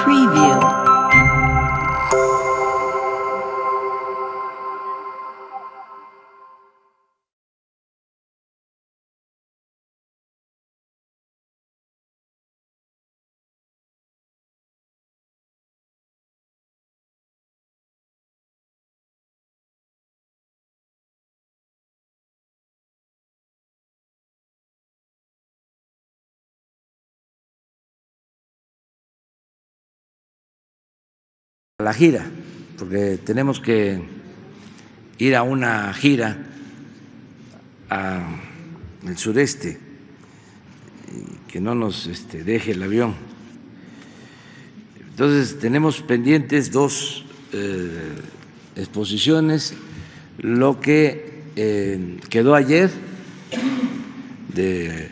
Preview. La gira, porque tenemos que ir a una gira al sureste, que no nos deje el avión. Entonces tenemos pendientes dos exposiciones, lo que quedó ayer de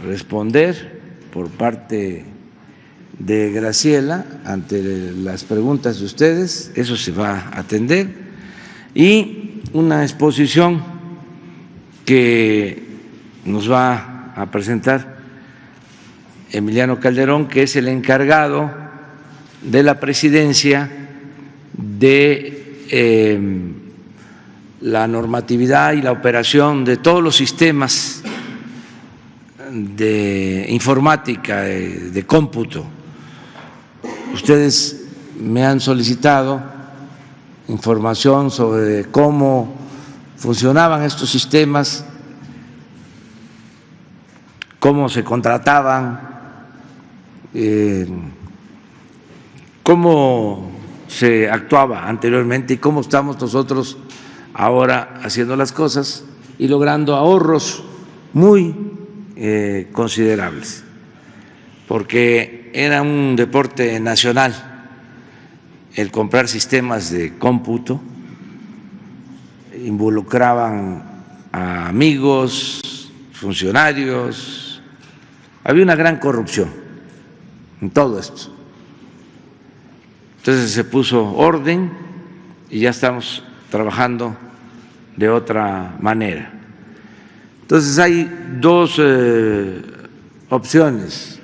responder por parte de Graciela ante las preguntas de ustedes, eso se va a atender, y una exposición que nos va a presentar Emiliano Calderón, que es el encargado de la presidencia de la normatividad y la operación de todos los sistemas de informática, de cómputo. Ustedes me han solicitado información sobre cómo funcionaban estos sistemas, cómo se contrataban, cómo se actuaba anteriormente y cómo estamos nosotros ahora haciendo las cosas y logrando ahorros muy considerables, porque era un deporte nacional el comprar sistemas de cómputo, involucraban a amigos, funcionarios, había una gran corrupción en todo esto. Entonces se puso orden y ya estamos trabajando de otra manera. Entonces hay dos opciones,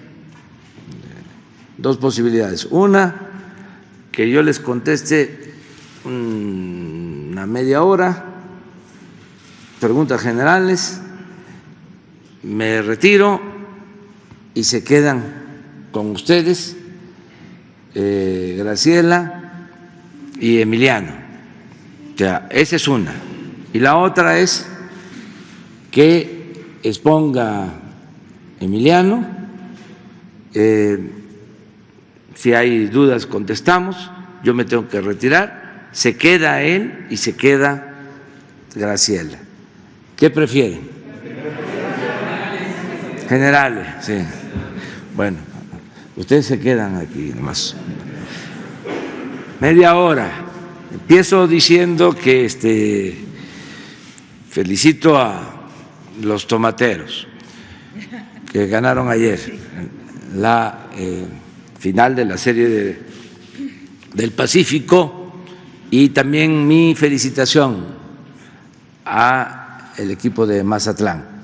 dos posibilidades. Una, que yo les conteste una media hora, preguntas generales, me retiro y se quedan con ustedes Graciela y Emiliano. O sea, esa es una. Y la otra es que exponga Emiliano, si hay dudas contestamos, yo me tengo que retirar, se queda él y se queda Graciela. ¿Qué prefieren? Generales, sí. Bueno, ustedes se quedan aquí nomás. Media hora. Empiezo diciendo que felicito a los tomateros que ganaron ayer la final de la Serie del Pacífico, y también mi felicitación al equipo de Mazatlán,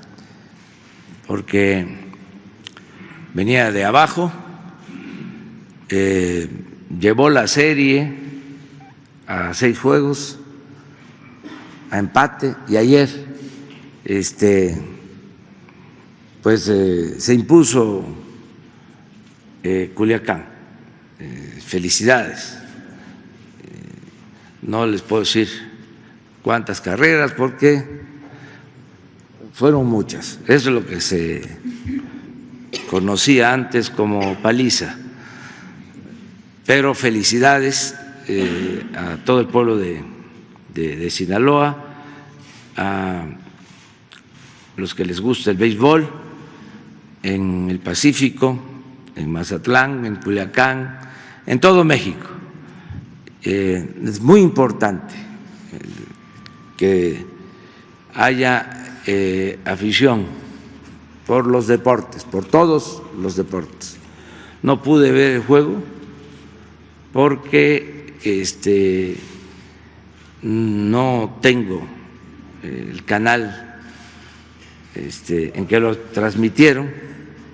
porque venía de abajo, llevó la serie a 6 juegos, a empate, y ayer pues se impuso Culiacán. Felicidades. No les puedo decir cuántas carreras porque fueron muchas. Eso es lo que se conocía antes como paliza. Pero felicidades a todo el pueblo de Sinaloa, a los que les gusta el béisbol en el Pacífico, en Mazatlán, en Culiacán, en todo México. Es muy importante que haya afición por los deportes, por todos los deportes. No pude ver el juego porque no tengo el canal en que lo transmitieron,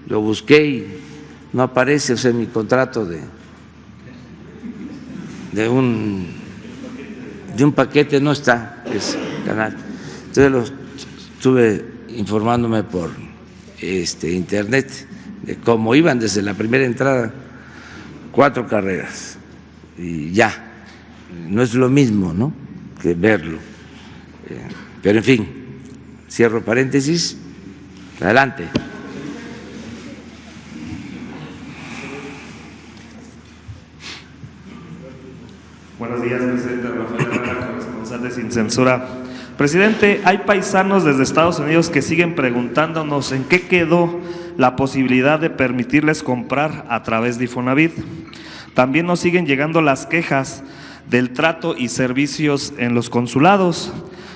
lo busqué y no aparece, o sea, en mi contrato de un paquete no está ese canal. Entonces estuve informándome por internet de cómo iban desde la primera entrada 4 carreras y ya, no es lo mismo, ¿no?, que verlo. Pero en fin, cierro paréntesis, adelante. Buenos días, presidente. Rafael Herrera, corresponsal de Sin Censura. Presidente, hay paisanos desde Estados Unidos que siguen preguntándonos en qué quedó la posibilidad de permitirles comprar a través de Infonavit. También nos siguen llegando las quejas del trato y servicios en los consulados,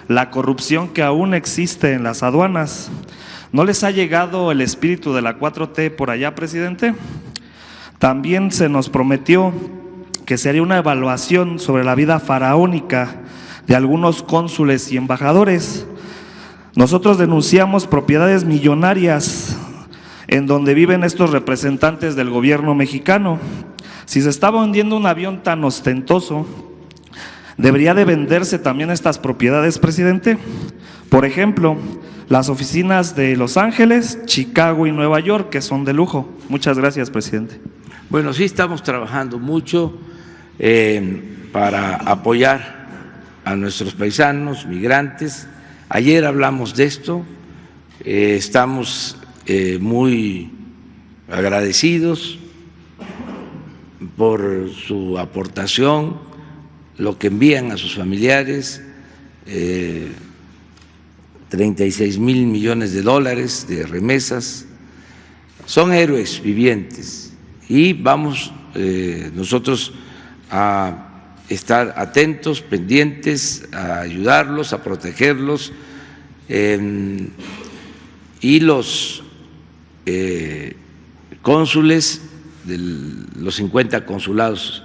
la corrupción que aún existe en las aduanas. ¿No les ha llegado el espíritu de la 4T por allá, presidente? También se nos prometió que se haría una evaluación sobre la vida faraónica de algunos cónsules y embajadores. Nosotros denunciamos propiedades millonarias en donde viven estos representantes del gobierno mexicano. Si se está vendiendo un avión tan ostentoso, ¿debería de venderse también estas propiedades, presidente? Por ejemplo, las oficinas de Los Ángeles, Chicago y Nueva York, que son de lujo. Muchas gracias, presidente. Bueno, sí estamos trabajando mucho para apoyar a nuestros paisanos, migrantes. Ayer hablamos de esto, estamos muy agradecidos por su aportación, lo que envían a sus familiares, 36,000 millones de dólares de remesas. Son héroes vivientes y vamos nosotros a estar atentos, pendientes, a ayudarlos, a protegerlos, y los cónsules de los 50 consulados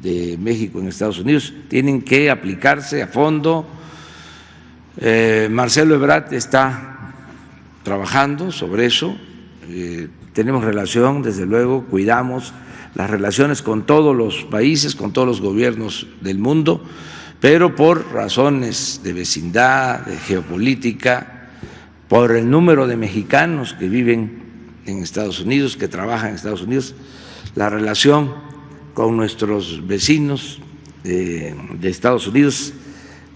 de México en Estados Unidos tienen que aplicarse a fondo. Marcelo Ebrard está trabajando sobre eso, tenemos relación, desde luego, cuidamos las relaciones con todos los países, con todos los gobiernos del mundo, pero por razones de vecindad, de geopolítica, por el número de mexicanos que viven en Estados Unidos, que trabajan en Estados Unidos, la relación con nuestros vecinos de Estados Unidos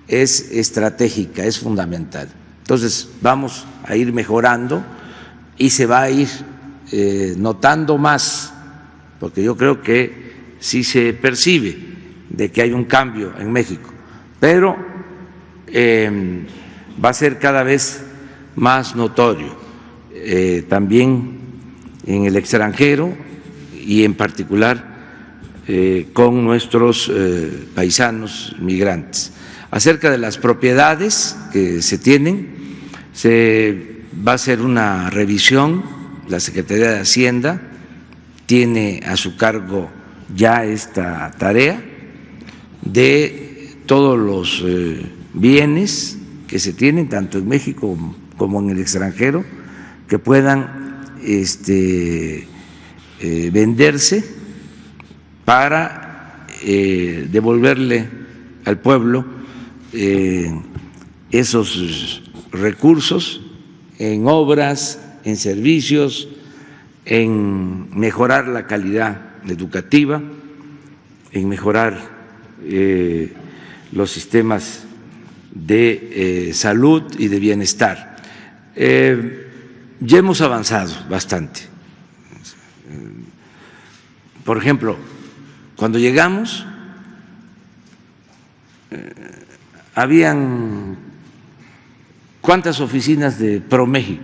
es estratégica, es fundamental. Entonces vamos a ir mejorando y se va a ir notando más, porque yo creo que sí se percibe de que hay un cambio en México, pero va a ser cada vez más notorio también en el extranjero y en particular con nuestros paisanos migrantes. Acerca de las propiedades que se tienen, se va a hacer una revisión, la Secretaría de Hacienda tiene a su cargo ya esta tarea de todos los bienes que se tienen, tanto en México como en el extranjero, que puedan venderse para devolverle al pueblo esos recursos en obras, en servicios, en mejorar la calidad educativa, en mejorar los sistemas de salud y de bienestar. Ya hemos avanzado bastante. Por ejemplo, cuando llegamos, habían ¿cuántas oficinas de ProMéxico?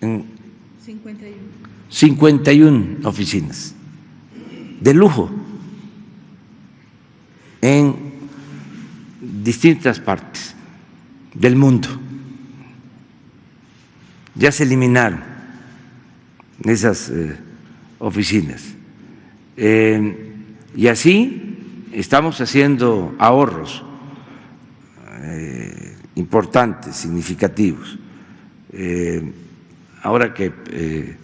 51. 51 oficinas de lujo en distintas partes del mundo. Ya se eliminaron esas oficinas. Y así estamos haciendo ahorros importantes, significativos. Ahora que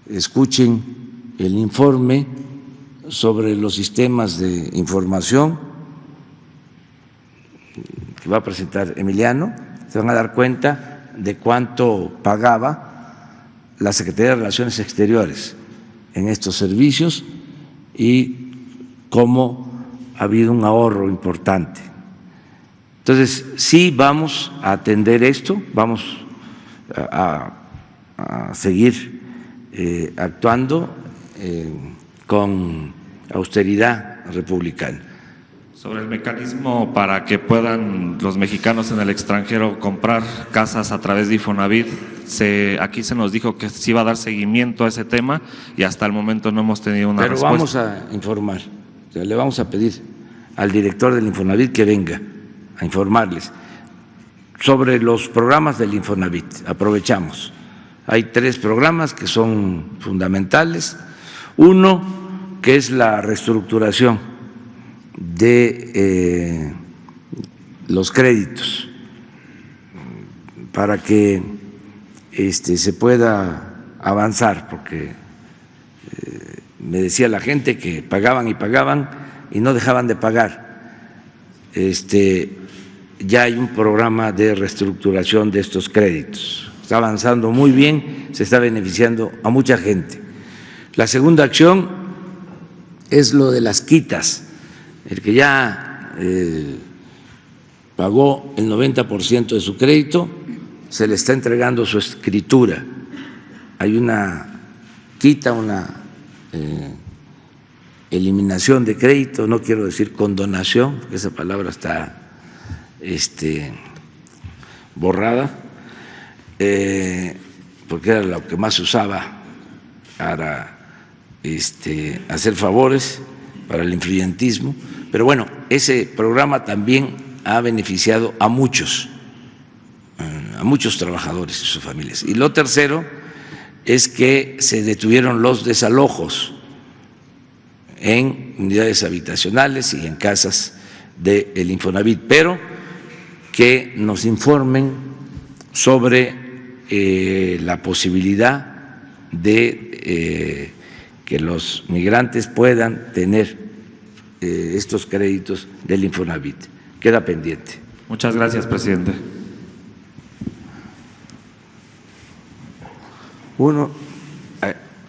escuchen el informe sobre los sistemas de información que va a presentar Emiliano. Se van a dar cuenta de cuánto pagaba la Secretaría de Relaciones Exteriores en estos servicios y cómo ha habido un ahorro importante. Entonces, sí vamos a atender esto, vamos a seguir actuando con austeridad republicana. Sobre el mecanismo para que puedan los mexicanos en el extranjero comprar casas a través de Infonavit, aquí se nos dijo que sí iba a dar seguimiento a ese tema y hasta el momento no hemos tenido una respuesta. Pero vamos a informar, o sea, le vamos a pedir al director del Infonavit que venga a informarles sobre los programas del Infonavit. Aprovechamos. Hay 3 programas que son fundamentales. Uno, que es la reestructuración de los créditos para que se pueda avanzar, porque me decía la gente que pagaban y pagaban y no dejaban de pagar. Ya hay un programa de reestructuración de estos créditos. Está avanzando muy bien, se está beneficiando a mucha gente. La segunda acción es lo de las quitas. El que ya pagó el 90% de su crédito, se le está entregando su escritura. Hay una quita, una eliminación de crédito, no quiero decir condonación, porque esa palabra está borrada, porque era lo que más se usaba para hacer favores, para el influyentismo. Pero bueno, ese programa también ha beneficiado a muchos trabajadores y sus familias. Y lo tercero es que se detuvieron los desalojos en unidades habitacionales y en casas del Infonavit, pero que nos informen sobre la posibilidad de que los migrantes puedan tener estos créditos del Infonavit. Queda pendiente. Muchas gracias, presidente. 1,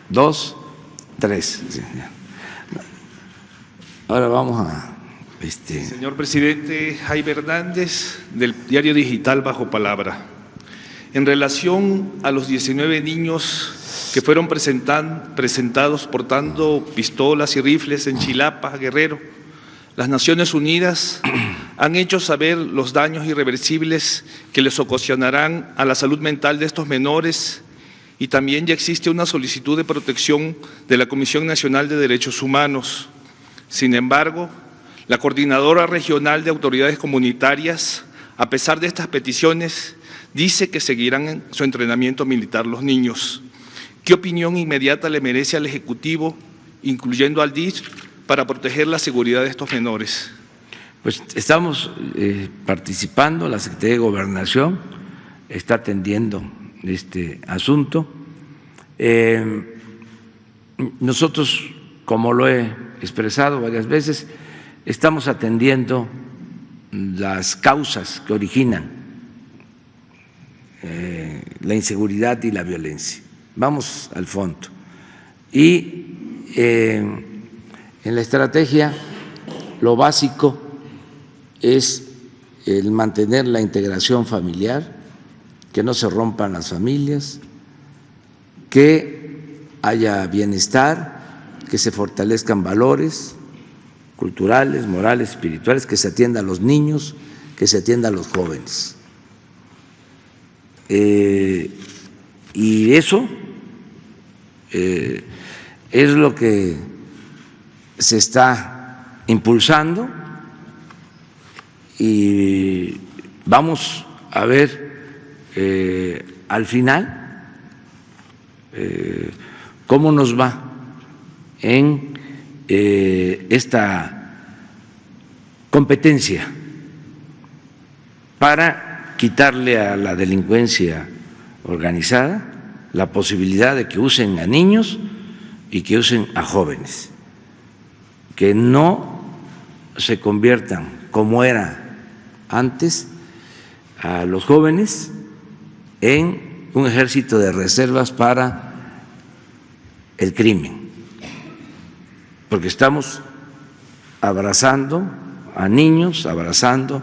2, 3. Ahora vamos a… Señor presidente, Jaime Hernández, del diario digital Bajo Palabra. En relación a los 19 niños que fueron presentados portando pistolas y rifles en Chilapa, Guerrero, las Naciones Unidas han hecho saber los daños irreversibles que les ocasionarán a la salud mental de estos menores, y también ya existe una solicitud de protección de la Comisión Nacional de Derechos Humanos. Sin embargo, la Coordinadora Regional de Autoridades Comunitarias, a pesar de estas peticiones, dice que seguirán en su entrenamiento militar los niños. ¿Qué opinión inmediata le merece al Ejecutivo, incluyendo al DIF, para proteger la seguridad de estos menores? Pues estamos participando, la Secretaría de Gobernación está atendiendo este asunto. Nosotros, como lo he expresado varias veces, estamos atendiendo las causas que originan la inseguridad y la violencia. Vamos al fondo. Y en la estrategia lo básico es el mantener la integración familiar, que no se rompan las familias, que haya bienestar, que se fortalezcan valores culturales, morales, espirituales, que se atienda a los niños, que se atienda a los jóvenes. Y eso es lo que se está impulsando, y vamos a ver al final cómo nos va en esta competencia para quitarle a la delincuencia organizada la posibilidad de que usen a niños y que usen a jóvenes, que no se conviertan, como era antes, a los jóvenes en un ejército de reservas para el crimen, porque estamos abrazando a niños, abrazando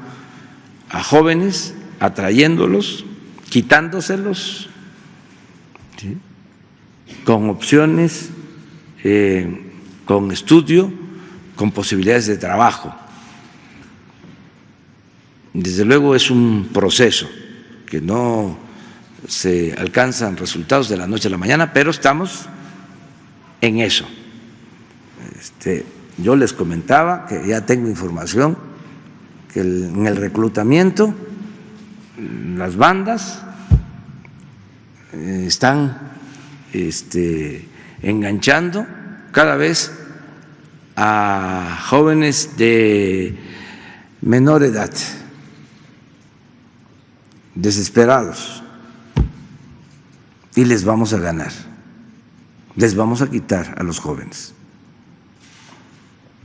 a jóvenes, atrayéndolos, quitándoselos, ¿sí?, con opciones, con estudio, con posibilidades de trabajo. Desde luego es un proceso que no se alcanzan resultados de la noche a la mañana, pero estamos en eso. Yo les comentaba que ya tengo información que en el reclutamiento las bandas están enganchando cada vez a jóvenes de menor edad, desesperados, y les vamos a ganar, les vamos a quitar a los jóvenes.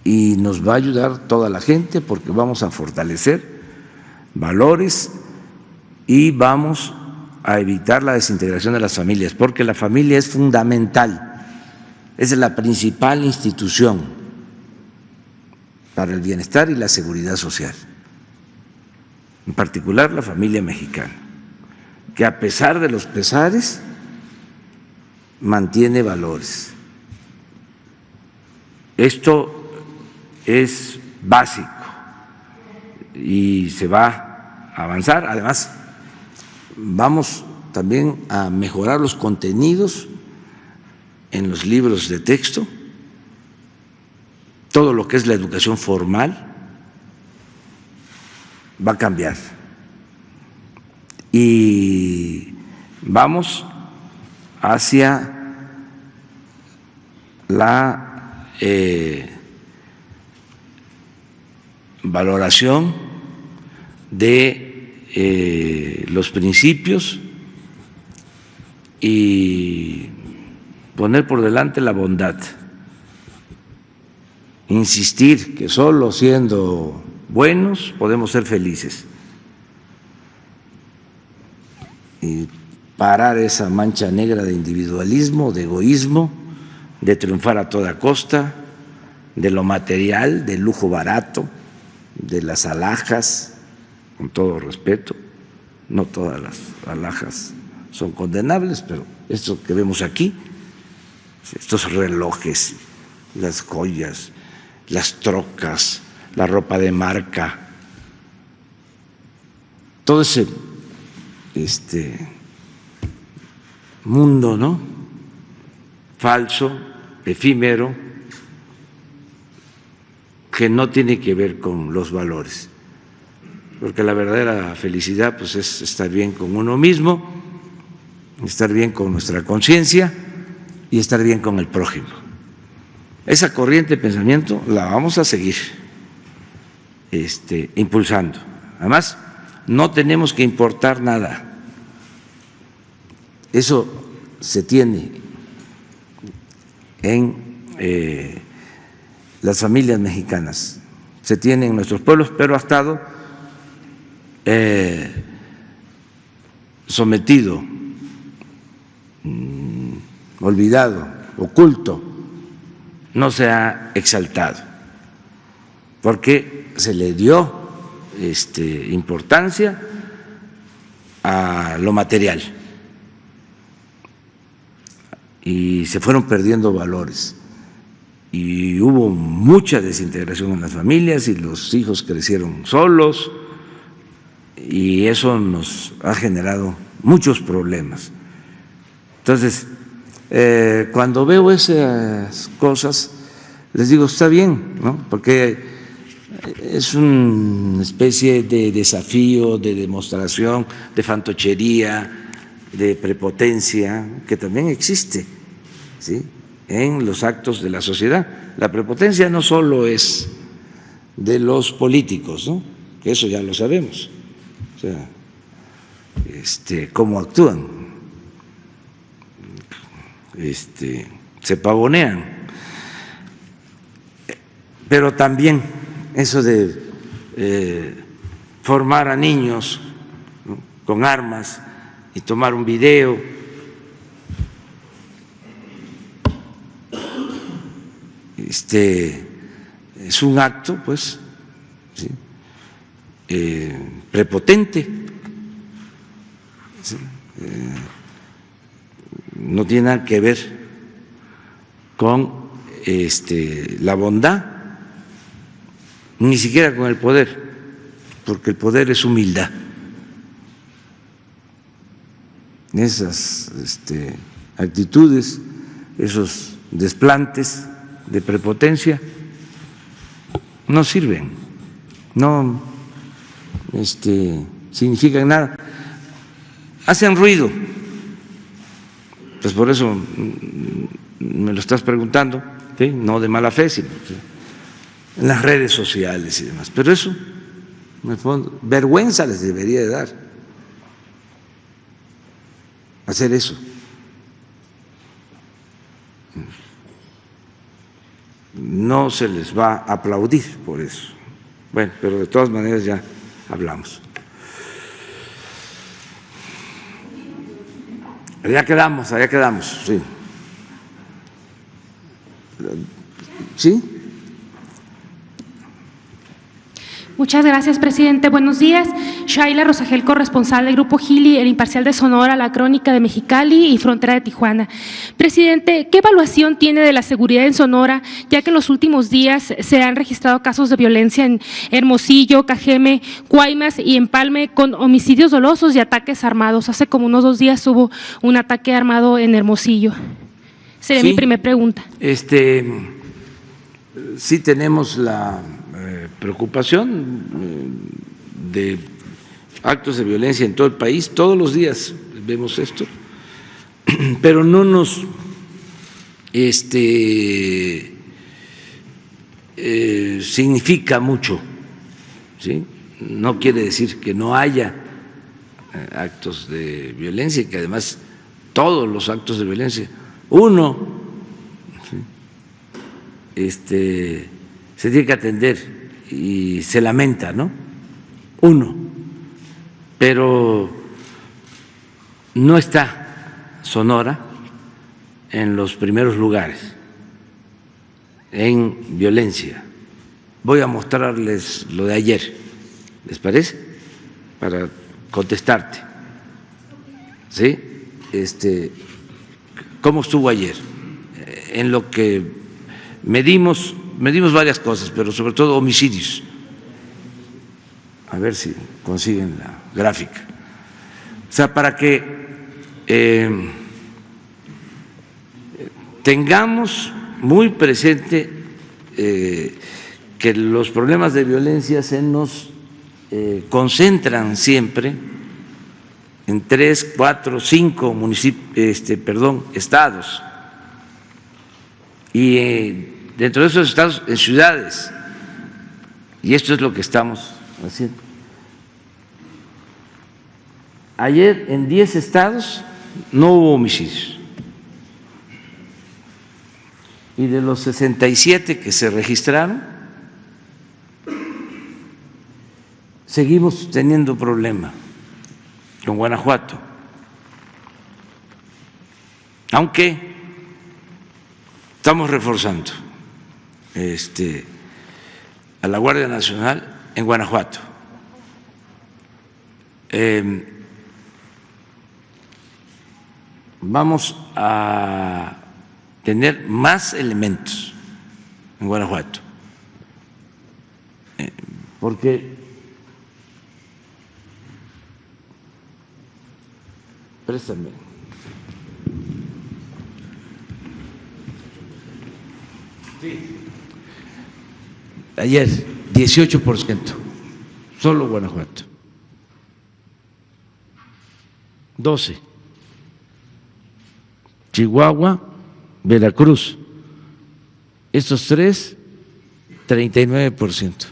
Y nos va a ayudar toda la gente porque vamos a fortalecer valores y vamos a evitar la desintegración de las familias, porque la familia es fundamental, es la principal institución para el bienestar y la seguridad social, en particular la familia mexicana, que a pesar de los pesares mantiene valores. Esto es básico y se va a avanzar. Además, vamos también a mejorar los contenidos en los libros de texto, todo lo que es la educación formal va a cambiar y vamos hacia la valoración de los principios y poner por delante la bondad, insistir que solo siendo buenos podemos ser felices y parar esa mancha negra de individualismo, de egoísmo, de triunfar a toda costa, de lo material, del lujo barato, de las alhajas, con todo respeto. No todas las alhajas son condenables, pero esto que vemos aquí, estos relojes, las joyas, las trocas, la ropa de marca, todo ese mundo, ¿no?, falso, efímero, que no tiene que ver con los valores, porque la verdadera felicidad pues es estar bien con uno mismo, estar bien con nuestra conciencia y estar bien con el prójimo. Esa corriente de pensamiento la vamos a seguir impulsando. Además, no tenemos que importar nada. Eso se tiene en las familias mexicanas, se tiene en nuestros pueblos, pero ha estado sometido, olvidado, oculto, no se ha exaltado, porque se le dio importancia a lo material y se fueron perdiendo valores y hubo mucha desintegración en las familias y los hijos crecieron solos y eso nos ha generado muchos problemas. Entonces, cuando veo esas cosas, les digo, está bien, ¿no?, porque es una especie de desafío, de demostración, de fantochería, de prepotencia, que también existe, ¿sí?, en los actos de la sociedad. La prepotencia no solo es de los políticos, ¿no?, que eso ya lo sabemos, o sea, cómo actúan. se pavonean. Pero también eso de formar a niños, ¿no?, con armas y tomar un video, es un acto, pues, ¿sí?, prepotente, ¿sí?, no tiene nada que ver con la bondad, ni siquiera con el poder, porque el poder es humildad. Esas actitudes, esos desplantes de prepotencia no sirven, no significan nada, hacen ruido. Pues por eso me lo estás preguntando, ¿sí?, no de mala fe, sino en las redes sociales y demás. Pero eso, en el fondo, vergüenza les debería de dar hacer eso. No se les va a aplaudir por eso. Bueno, pero de todas maneras ya hablamos. Allá quedamos, sí. ¿Sí? Muchas gracias, presidente. Buenos días. Shaila Rosagel, corresponsal del Grupo Gili, El Imparcial de Sonora, La Crónica de Mexicali y Frontera de Tijuana. Presidente, ¿qué evaluación tiene de la seguridad en Sonora, ya que en los últimos días se han registrado casos de violencia en Hermosillo, Cajeme, Guaymas y Empalme, con homicidios dolosos y ataques armados? Hace como unos 2 días hubo un ataque armado en Hermosillo. Sería mi primera pregunta. Sí tenemos la preocupación de actos de violencia en todo el país. Todos los días vemos esto, pero no nos significa mucho, ¿sí? No quiere decir que no haya actos de violencia y que además todos los actos de violencia, uno, ¿sí?, se tiene que atender y se lamenta, ¿no? Uno, pero no está Sonora en los primeros lugares en violencia. Voy a mostrarles lo de ayer, ¿les parece? Para contestarte, ¿sí? ¿Cómo estuvo ayer? En lo que medimos varias cosas, pero sobre todo homicidios. A ver si consiguen la gráfica. O sea, para que tengamos muy presente que los problemas de violencia se nos concentran siempre en 3, 4, 5 municipios, estados, y dentro de esos estados, en ciudades, y esto es lo que estamos haciendo. Ayer en 10 estados no hubo homicidios, y de los 67 que se registraron, seguimos teniendo problema con Guanajuato, aunque estamos reforzando a la Guardia Nacional en Guanajuato. Vamos a tener más elementos en Guanajuato, porque préstame. Sí. Ayer, 18%, solo Guanajuato. 12. Chihuahua, Veracruz. Estos tres, 39%.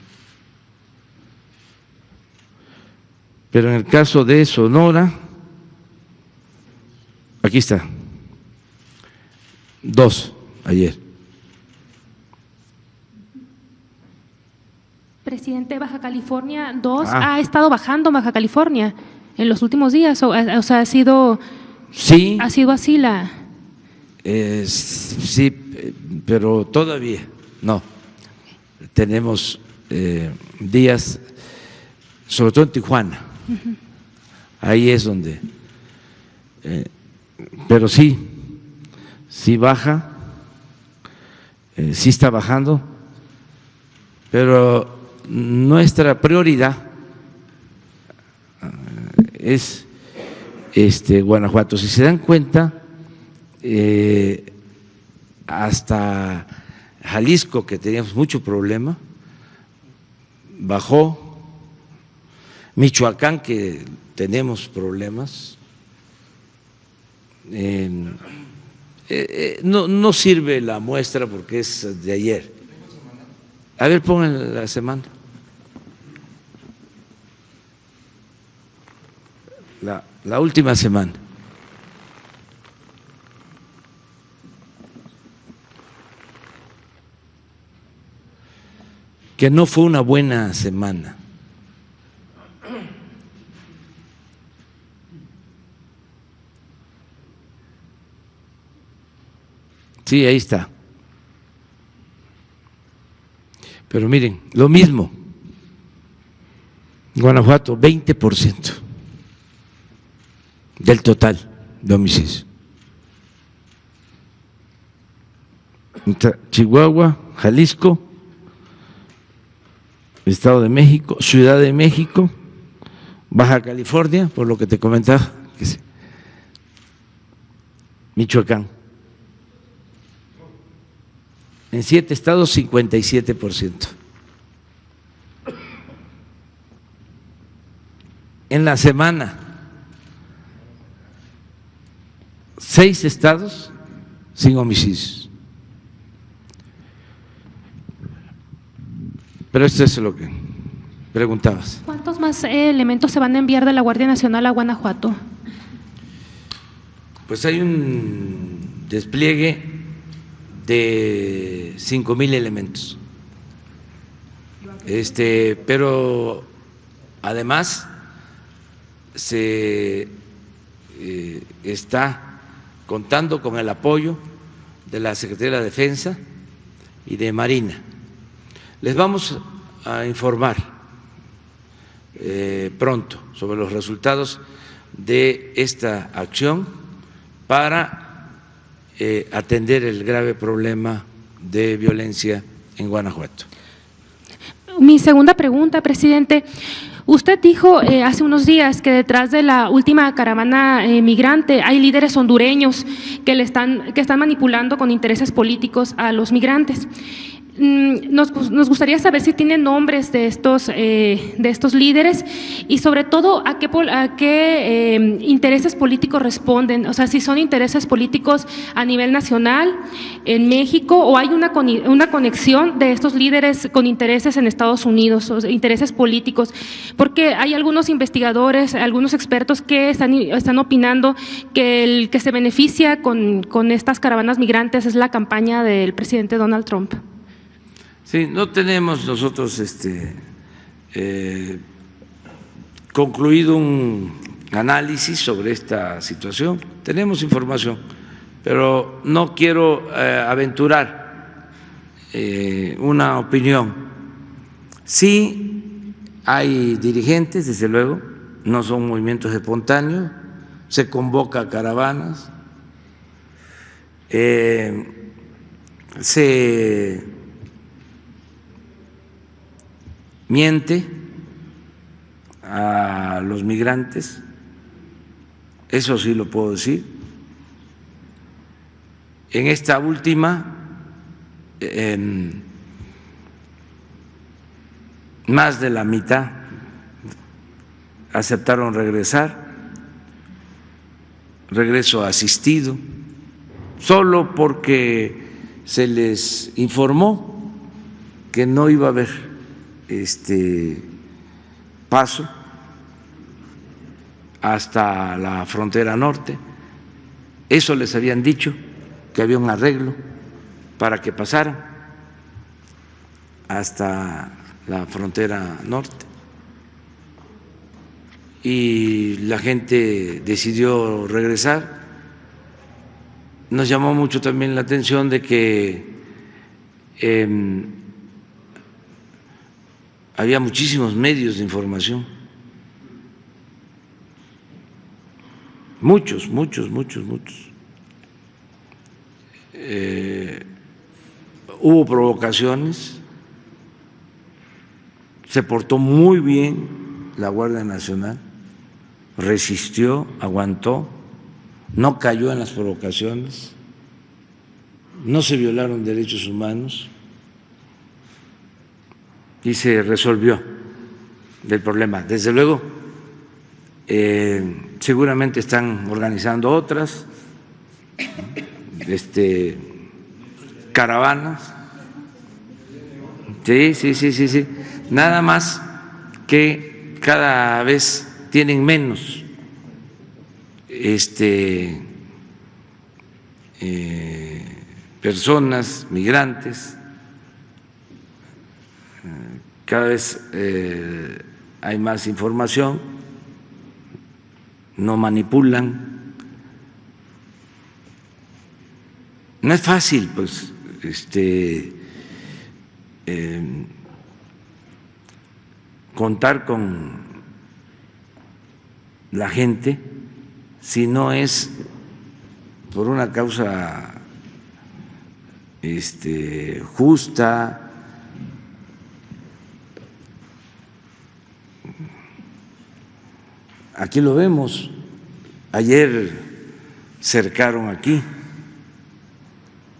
Pero en el caso de Sonora, aquí está, 2 ayer. Presidente, Baja California 2 ha estado bajando Baja California en los últimos días, o sea, ha sido así la… Sí, pero todavía no. Tenemos días, sobre todo en Tijuana, ahí es donde… pero sí baja, sí está bajando, pero nuestra prioridad es Guanajuato. Si se dan cuenta, hasta Jalisco, que teníamos mucho problema, bajó. Michoacán, que tenemos problemas, no sirve la muestra porque es de ayer. A ver, pongan la semana. La última semana. Que no fue una buena semana. Sí, ahí está. Pero miren, lo mismo. Guanajuato, 20% del total de homicidios. Chihuahua, Jalisco, Estado de México, Ciudad de México, Baja California, por lo que te comentaba, Michoacán. En 7 estados, 57%. En la semana, 6 estados sin homicidios. Pero esto es lo que preguntabas. ¿Cuántos más elementos se van a enviar de la Guardia Nacional a Guanajuato? Pues hay un despliegue de 5,000 elementos. Pero además se está contando con el apoyo de la Secretaría de la Defensa y de Marina. Les vamos a informar pronto sobre los resultados de esta acción para atender el grave problema de violencia en Guanajuato. Mi segunda pregunta, presidente. Usted dijo hace unos días que detrás de la última caravana migrante hay líderes hondureños que están manipulando con intereses políticos a los migrantes. Nos gustaría saber si tienen nombres de estos líderes y sobre todo a qué intereses políticos responden, o sea, si son intereses políticos a nivel nacional en México o hay una conexión de estos líderes con intereses en Estados Unidos, o sea, intereses políticos, porque hay algunos investigadores, algunos expertos que están opinando que el que se beneficia con estas caravanas migrantes es la campaña del presidente Donald Trump. Sí, no tenemos nosotros concluido un análisis sobre esta situación. Tenemos información, pero no quiero aventurar una opinión. Sí hay dirigentes, desde luego, no son movimientos espontáneos, se convoca a caravanas, se miente a los migrantes, eso sí lo puedo decir. En esta última, más de la mitad aceptaron regreso asistido, solo porque se les informó que no iba a haber paso hasta la frontera norte. Eso les habían dicho que había un arreglo para que pasaran hasta la frontera norte. Y la gente decidió regresar. Nos llamó mucho también la atención de que había muchísimos medios de información, muchos. Hubo provocaciones, se portó muy bien la Guardia Nacional, resistió, aguantó, no cayó en las provocaciones, no se violaron derechos humanos y se resolvió el problema. Desde luego, seguramente están organizando otras caravanas. Sí. Nada más que cada vez tienen menos personas migrantes, cada vez hay más información, no manipulan. No es fácil, pues, contar con la gente si no es por una causa justa. Aquí lo vemos. Ayer cercaron aquí,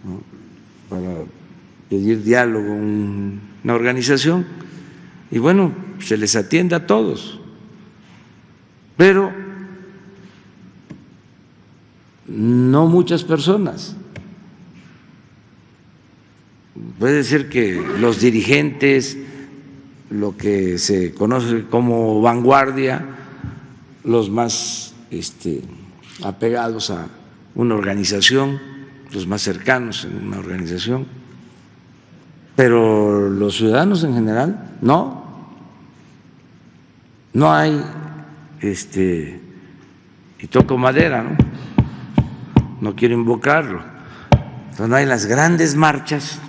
¿no?, para pedir diálogo a una organización, y bueno, se les atiende a todos, pero no muchas personas. Puede ser que los dirigentes, lo que se conoce como vanguardia, los más apegados a una organización, los más cercanos en una organización, pero los ciudadanos en general no hay, y toco madera, no quiero invocarlo, pero no hay las grandes marchas,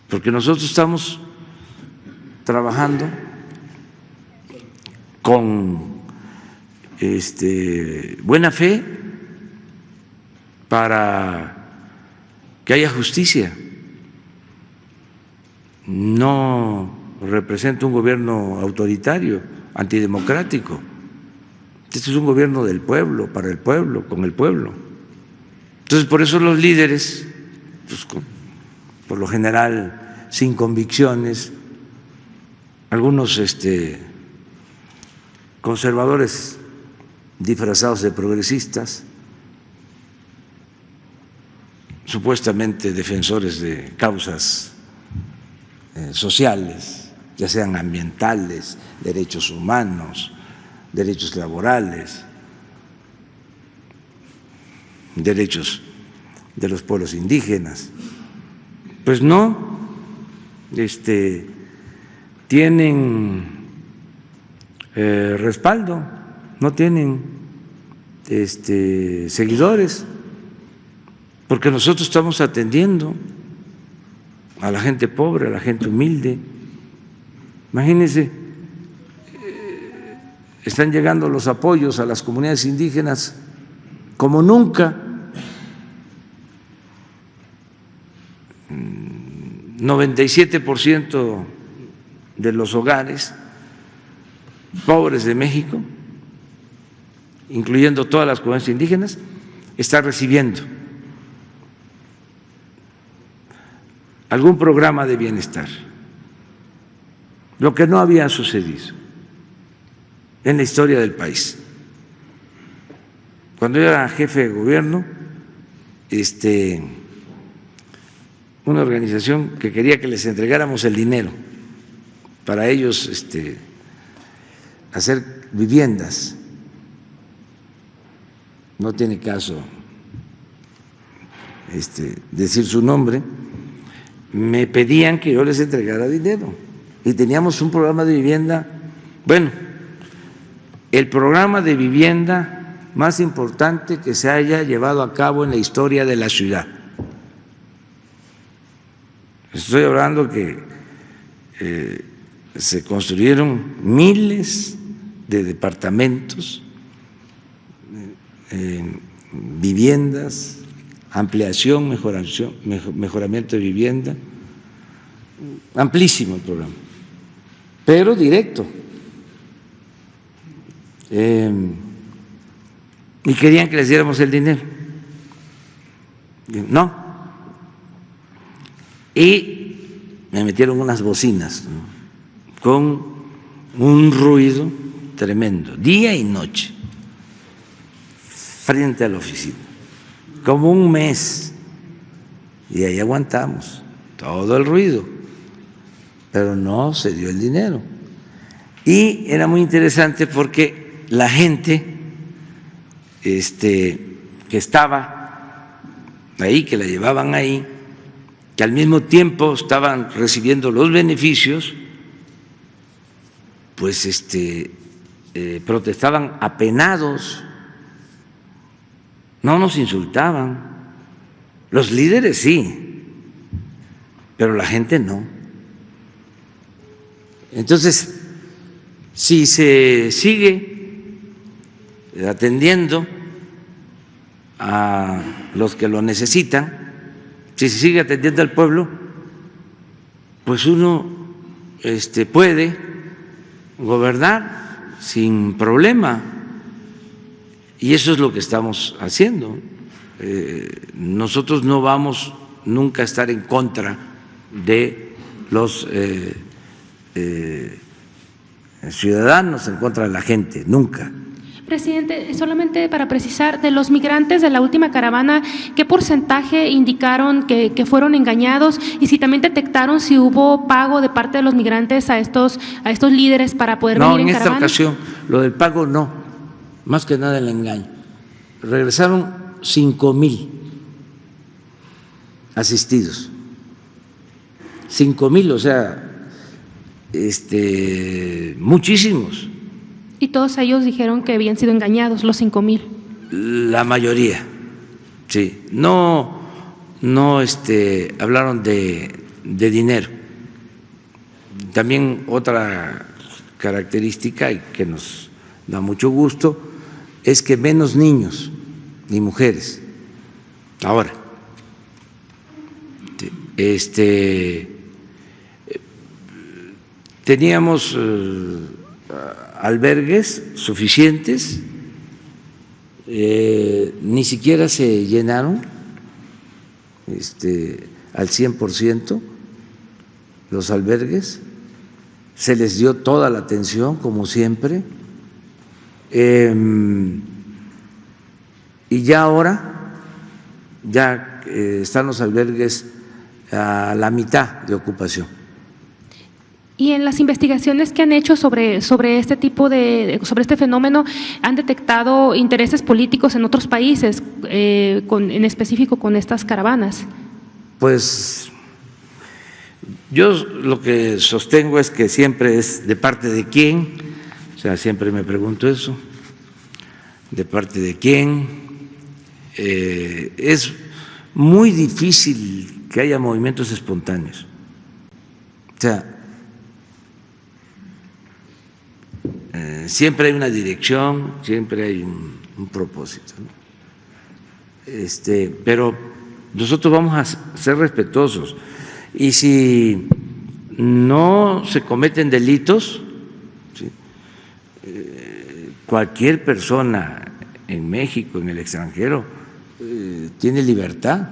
porque nosotros estamos trabajando con buena fe para que haya justicia. No representa un gobierno autoritario, antidemocrático. Este es un gobierno del pueblo, para el pueblo, con el pueblo. Entonces, por eso los líderes, pues, por lo general sin convicciones, algunos conservadores disfrazados de progresistas, supuestamente defensores de causas sociales, ya sean ambientales, derechos humanos, derechos laborales, derechos de los pueblos indígenas. Pues no, tienen respaldo, no tienen seguidores, porque nosotros estamos atendiendo a la gente pobre, a la gente humilde. Imagínense, están llegando los apoyos a las comunidades indígenas como nunca. 97% de los hogares pobres de México, incluyendo todas las comunidades indígenas, están recibiendo algún programa de bienestar, lo que no había sucedido en la historia del país. Cuando yo era jefe de gobierno, una organización que quería que les entregáramos el dinero para ellos hacer viviendas. No tiene caso decir su nombre, me pedían que yo les entregara dinero. Y teníamos un programa de vivienda, bueno, el programa de vivienda más importante que se haya llevado a cabo en la historia de la ciudad. Estoy hablando que se construyeron miles de departamentos, viviendas, ampliación, mejoramiento de vivienda, amplísimo el programa, pero directo. Y querían que les diéramos el dinero. No. Y me metieron unas bocinas, ¿no?, con un ruido tremendo, día y noche, frente a la oficina, como un mes. Y ahí aguantamos todo el ruido, pero no se dio el dinero. Y era muy interesante porque la gente que estaba ahí, que la llevaban ahí, que al mismo tiempo estaban recibiendo los beneficios, pues protestaban apenados, no nos insultaban, los líderes sí, pero la gente no. Entonces, si se sigue atendiendo a los que lo necesitan, si se sigue atendiendo al pueblo, pues uno puede gobernar sin problema, y eso es lo que estamos haciendo. Nosotros no vamos nunca a estar en contra de los ciudadanos, en contra de la gente, nunca. Presidente, solamente para precisar, de los migrantes de la última caravana, ¿qué porcentaje indicaron que fueron engañados? Y si también detectaron si hubo pago de parte de los migrantes a estos líderes para poder venir en caravana. No, en esta ocasión, lo del pago no, más que nada el engaño. Regresaron 5,000 asistidos, 5,000, o sea, muchísimos. Y todos ellos dijeron que habían sido engañados, los 5,000. La mayoría, sí. No hablaron de dinero. También otra característica, y que nos da mucho gusto, es que menos niños ni mujeres. Ahora, teníamos albergues suficientes, ni siquiera se llenaron al 100% los albergues, se les dio toda la atención como siempre, y ya ahora están los albergues a la mitad de ocupación. Y en las investigaciones que han hecho sobre este fenómeno, ¿han detectado intereses políticos en otros países, en específico con estas caravanas? Pues yo lo que sostengo es que siempre es de parte de quién, o sea, siempre me pregunto eso, de parte de quién. Es muy difícil que haya movimientos espontáneos. O sea, siempre hay una dirección, siempre hay un propósito, ¿no? Pero nosotros vamos a ser respetuosos, y si no se cometen delitos, ¿sí?, cualquier persona en México, en el extranjero, tiene libertad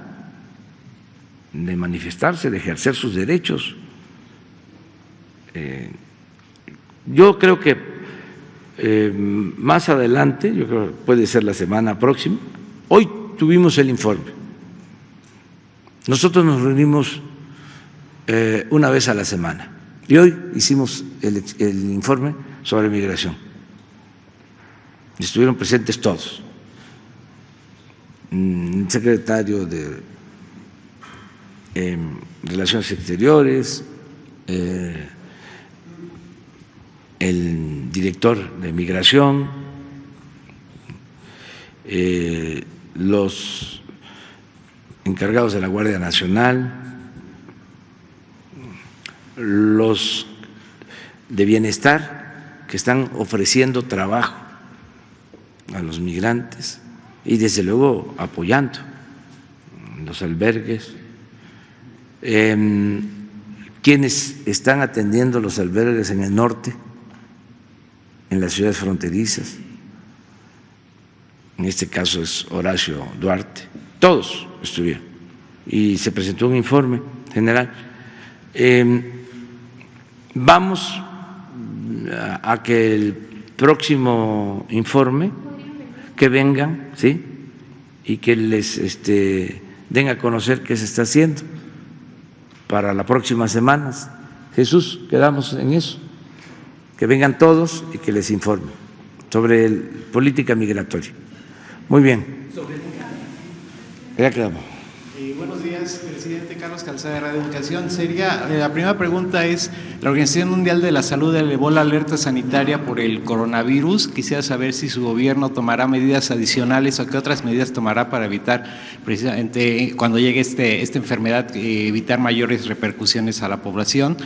de manifestarse, de ejercer sus derechos. Yo creo que más adelante, yo creo que puede ser la semana próxima, hoy tuvimos el informe. Nosotros nos reunimos una vez a la semana y hoy hicimos el informe sobre migración. Estuvieron presentes todos, el secretario de Relaciones Exteriores, el director de Migración, los encargados de la Guardia Nacional, los de Bienestar, que están ofreciendo trabajo a los migrantes y desde luego apoyando los albergues, quienes están atendiendo los albergues en el norte, en las ciudades fronterizas, en este caso es Horacio Duarte, todos estuvieron y se presentó un informe general. Vamos a que el próximo informe que vengan, ¿sí? Y que les den a conocer qué se está haciendo para las próximas semanas. Jesús, quedamos en eso, que vengan todos y que les informen sobre política migratoria. Muy bien. Ya quedamos. Buenos días, presidente. Carlos Calzada, de Radio Educación. La primera pregunta es, la Organización Mundial de la Salud elevó la alerta sanitaria por el coronavirus. Quisiera saber si su gobierno tomará medidas adicionales o qué otras medidas tomará para evitar, precisamente cuando llegue esta enfermedad, evitar mayores repercusiones a la población.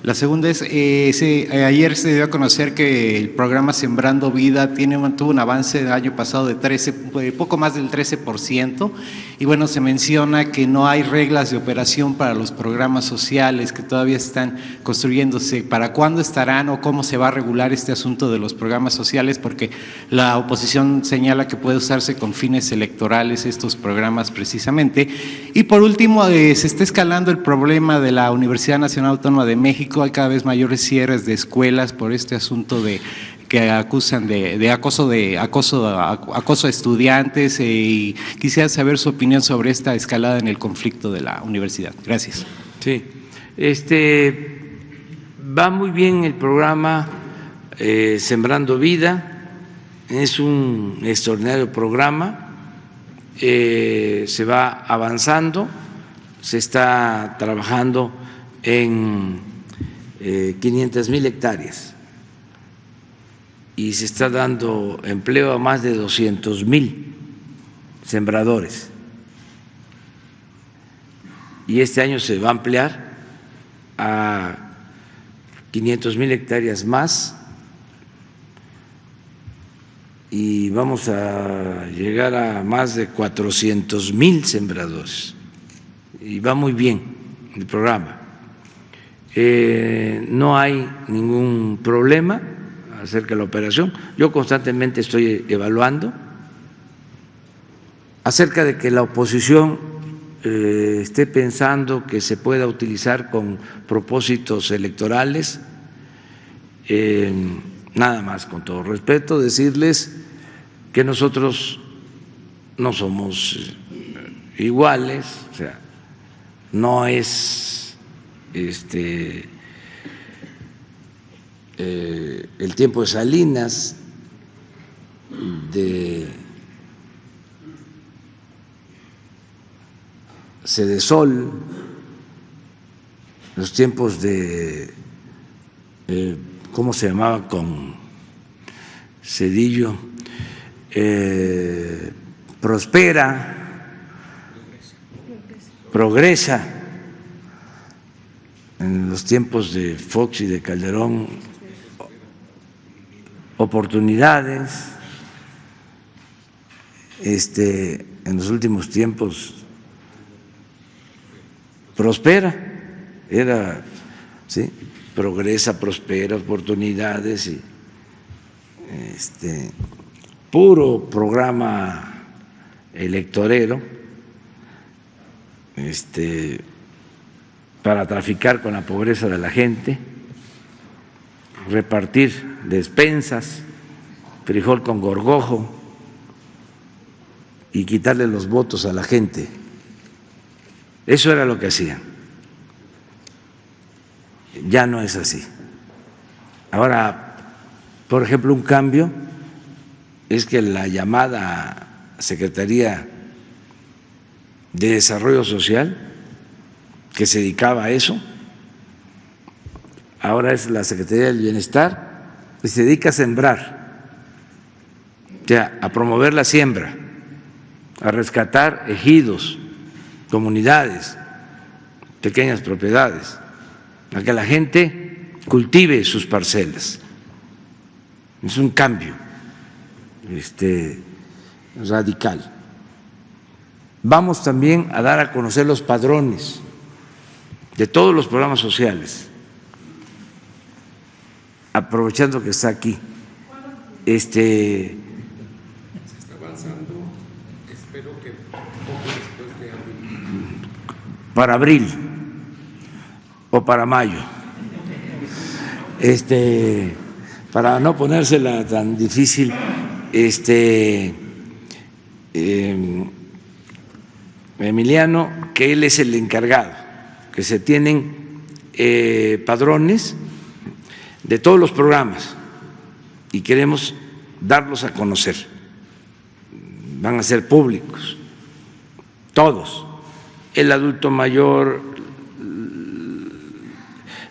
La segunda es, ayer se dio a conocer que el programa Sembrando Vida tuvo un avance el año pasado de poco más del 13%, y bueno, se menciona que no hay reglas de operación para los programas sociales, que todavía están construyéndose. ¿Para cuándo estarán o cómo se va a regular este asunto de los programas sociales? Porque la oposición señala que puede usarse con fines electorales estos programas precisamente. Y por último, se está escalando el problema de la Universidad Nacional Autónoma de México. Hay cada vez mayores cierres de escuelas por este asunto que acusan de acoso a estudiantes, y quisiera saber su opinión sobre esta escalada en el conflicto de la universidad. Gracias. Sí, va muy bien el programa Sembrando Vida, es un extraordinario programa, se va avanzando, se está trabajando en 500,000 hectáreas y se está dando empleo a más de 200,000 sembradores. Y este año se va a ampliar a 500,000 hectáreas más y vamos a llegar a más de 400,000 sembradores. Y va muy bien el programa. No hay ningún problema acerca de la operación. Yo constantemente estoy evaluando acerca de que la oposición esté pensando que se pueda utilizar con propósitos electorales. Nada más, con todo respeto, decirles que nosotros no somos iguales, o sea, no es el tiempo de Salinas, de Cedesol, los tiempos de ¿cómo se llamaba con Cedillo? Progresa, en los tiempos de Fox y de Calderón, Oportunidades, en los últimos tiempos Prospera, era, ¿sí? Progresa, Prospera, Oportunidades, y puro programa electorero, para traficar con la pobreza de la gente, repartir despensas, frijol con gorgojo y quitarle los votos a la gente. Eso era lo que hacían. Ya no es así. Ahora, por ejemplo, un cambio es que la llamada Secretaría de Desarrollo Social que se dedicaba a eso, ahora es la Secretaría del Bienestar, y se dedica a sembrar, o sea, a promover la siembra, a rescatar ejidos, comunidades, pequeñas propiedades, a que la gente cultive sus parcelas. Es un cambio radical. Vamos también a dar a conocer los padrones de todos los programas sociales, aprovechando que está aquí. Se está avanzando, espero que poco después de abril. Para abril o para mayo. Para no ponérsela tan difícil, Emiliano, que él es el encargado, que se tienen padrones de todos los programas y queremos darlos a conocer. Van a ser públicos, todos, el adulto mayor,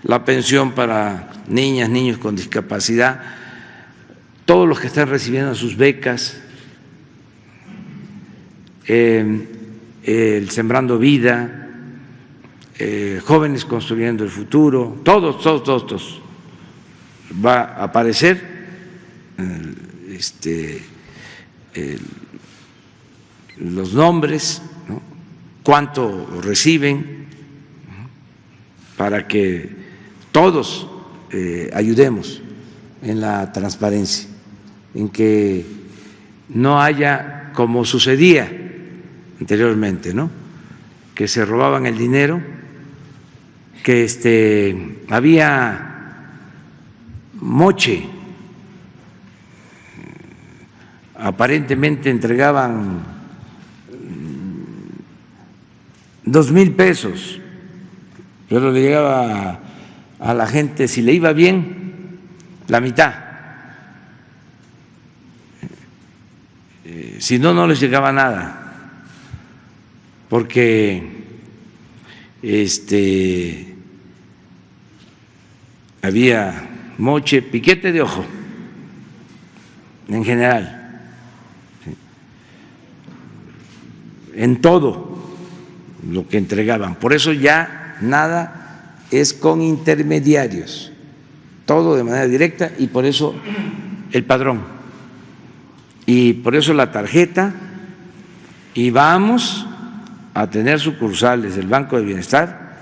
la pensión para niñas, niños con discapacidad, todos los que están recibiendo sus becas, el Sembrando Vida, Jóvenes Construyendo el Futuro, todos. Va a aparecer los nombres, ¿no? Cuánto reciben, para que todos ayudemos en la transparencia, en que no haya como sucedía anteriormente, ¿no? Que se robaban el dinero, que había moche, aparentemente entregaban 2,000 pesos, pero le llegaba a la gente, si le iba bien, la mitad. Si no, no les llegaba nada, porque había moche, piquete de ojo, en general, en todo lo que entregaban. Por eso ya nada es con intermediarios, todo de manera directa, y por eso el padrón, y por eso la tarjeta, y vamos a tener sucursales del Banco del Bienestar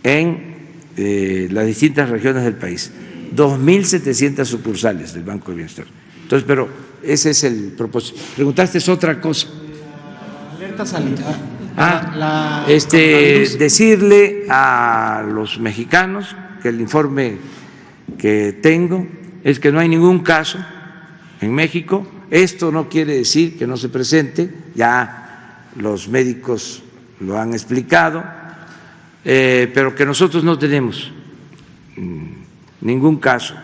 en las distintas regiones del país, 2.700 sucursales del Banco del Bienestar. Entonces, pero ese es el propósito. Preguntaste es otra cosa. Alerta sanitaria. Decirle a los mexicanos que el informe que tengo es que no hay ningún caso en México. Esto no quiere decir que no se presente, ya los médicos lo han explicado, pero que nosotros no tenemos ningún caso